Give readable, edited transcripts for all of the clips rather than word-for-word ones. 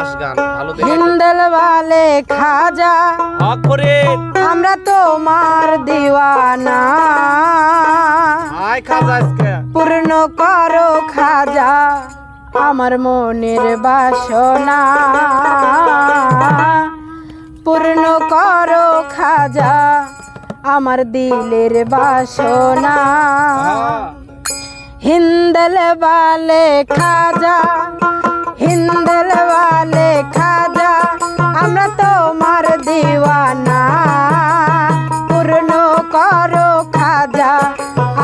দাস গান ভালো দেখে হিন্দল वाले খাজা অকরে আমরা তোমার দিওয়ানা আয় খাজা আজকে পূর্ণ করো খাজা আমার মনের বাসনা পূর্ণ করো খাজা আমার দিলের বাসনা হিন্দল वाले খাজা হিন্দল वाले খাজা আমরা তোমার দিওয়ানা পূর্ণ করো খাজা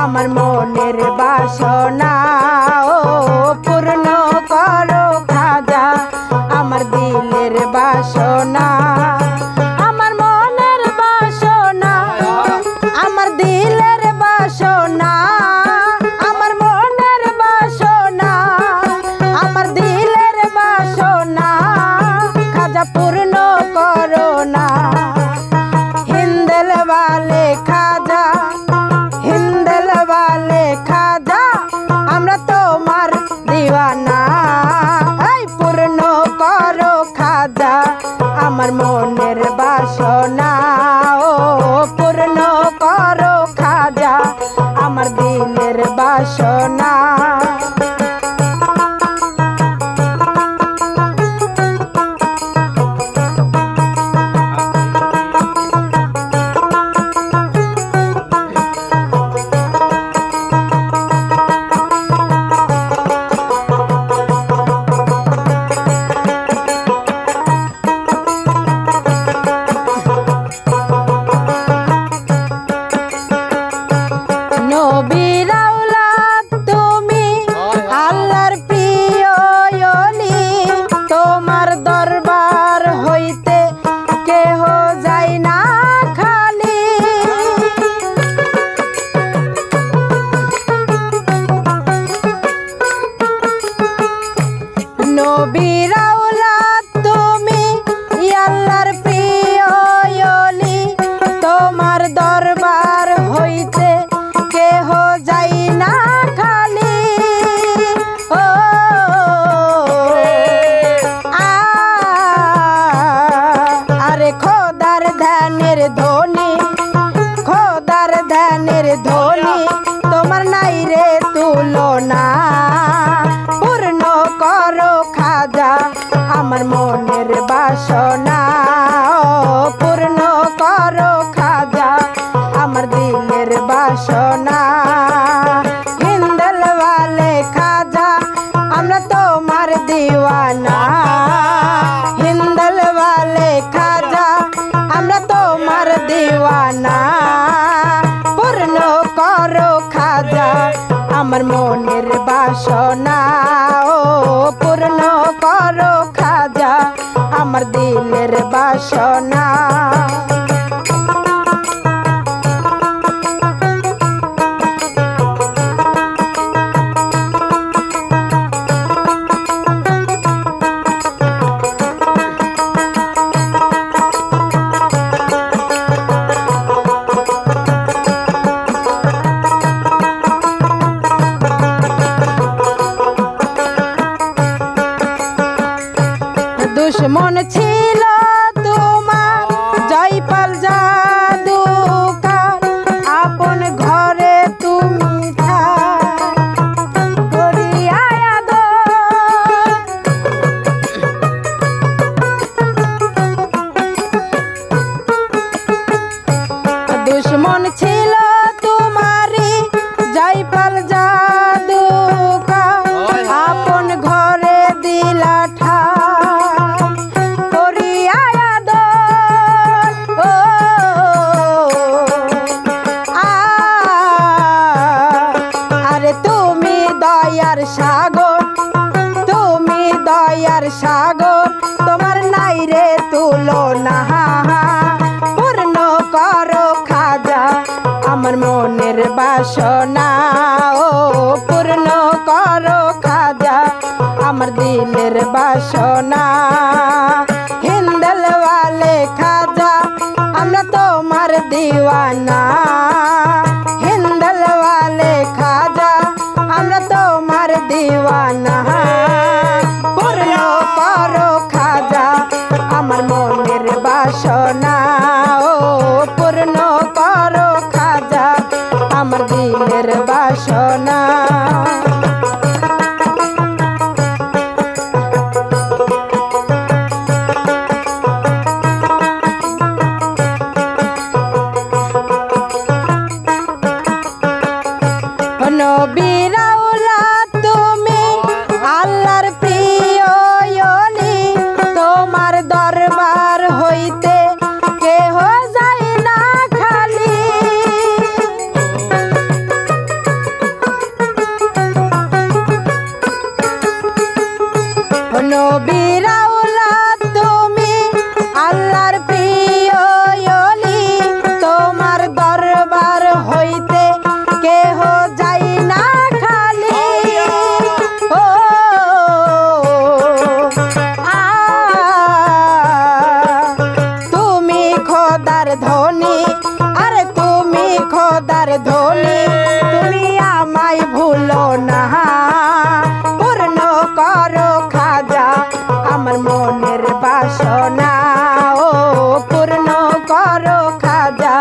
আমার মনের বাসনা ও পূর্ণ করো খাজা আমার দিলের বাসনা আমার মনের বাসনা আমার দিলের বাসনা আমার মনের বাসনা আমার দিলের বাসনা খাজা পূর্ণ করো না হিন্দল वाले খাজা হিন্দল वाले খাজা আমরা তোমার দিওয়ানা এই পূর্ণ করো খাজা আমার মনের বাসনা ও পূর্ণ করো খাজা আমার দিলের বাসনা নবীর আওলাদ তুমি আল্লাহর প্রিয় ওলি তোমার দরবার হইতে কেহ যায় না খালি নবীর আওলাদ তুমি আল্লাহর প্রিয় ওলি তোমার দরবার হইতে কেহ যাই না খালি ও আরে খোদার ধ্যানের ধ্বনি খোদার ধ্যানের ধ্বনি তোমার নাই রে তুলনা পূর্ণ করো খাজা আমার মনের বাসনা পূর্ণ করো খাজা আমার দিলের বাসনা হিন্দল वाले খাজা আমরা তোমার দিওয়ানা হিন্দল वाले খাজা আমরা তোমার দিওয়ানা পূর্ণ করো খাজা আমার মনের বাসনা ও পূর্ণ করো খাজা আমার দিলের বাসনা দুশ্মন ছিল তোমার জয়পাল জাদুকার আপন ঘরে তুমি করিয়া দুশ্মন ছিল তোমারি জয়পাল জাদুকার আপন ঘরে দিলা সাগর তুমি দয়ার সাগর তোমার নাই রে তুলনা পূর্ণ করো খাজা আমার মনের বাসনা ও পূর্ণ করো খাজা আমার দিলের বাসনা হিন্দল वाले খাজা আমরা তোমার দিওয়ানা হিন্দল वाले খাজা আমরা তোমার দিওয়ানা পূর্ণ করো খাজা আমার মনের বাসনা ও পূর্ণ করো খাজা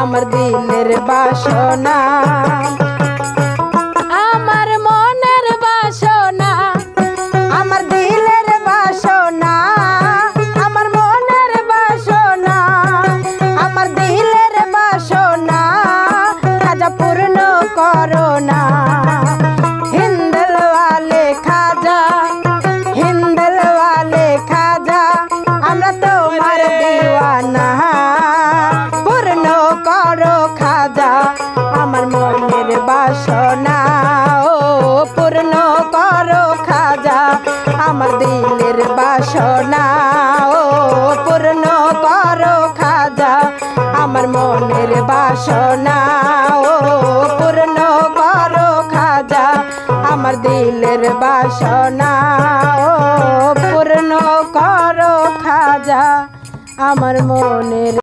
আমার দিলের বাসনা আমার মনের বাসনা আমার দিলের বাসনা আমার মনের বাসনা আমার দিলের বাসনা খাজা পূর্ণ করো না হিন্দল ওয়ালে খাজা আমরা তোমার দিওয়ানা পূর্ণ করো খাজা আমার মনের বাসনা ও পূর্ণ করো খাজা আমার দিলের বাসনা ও পূর্ণ করো খাজা আমার মনের বাসনা ও পূর্ণ করো খাজা আমার দিলের বাসনা ও পূর্ণ করো খাজা আমার মনের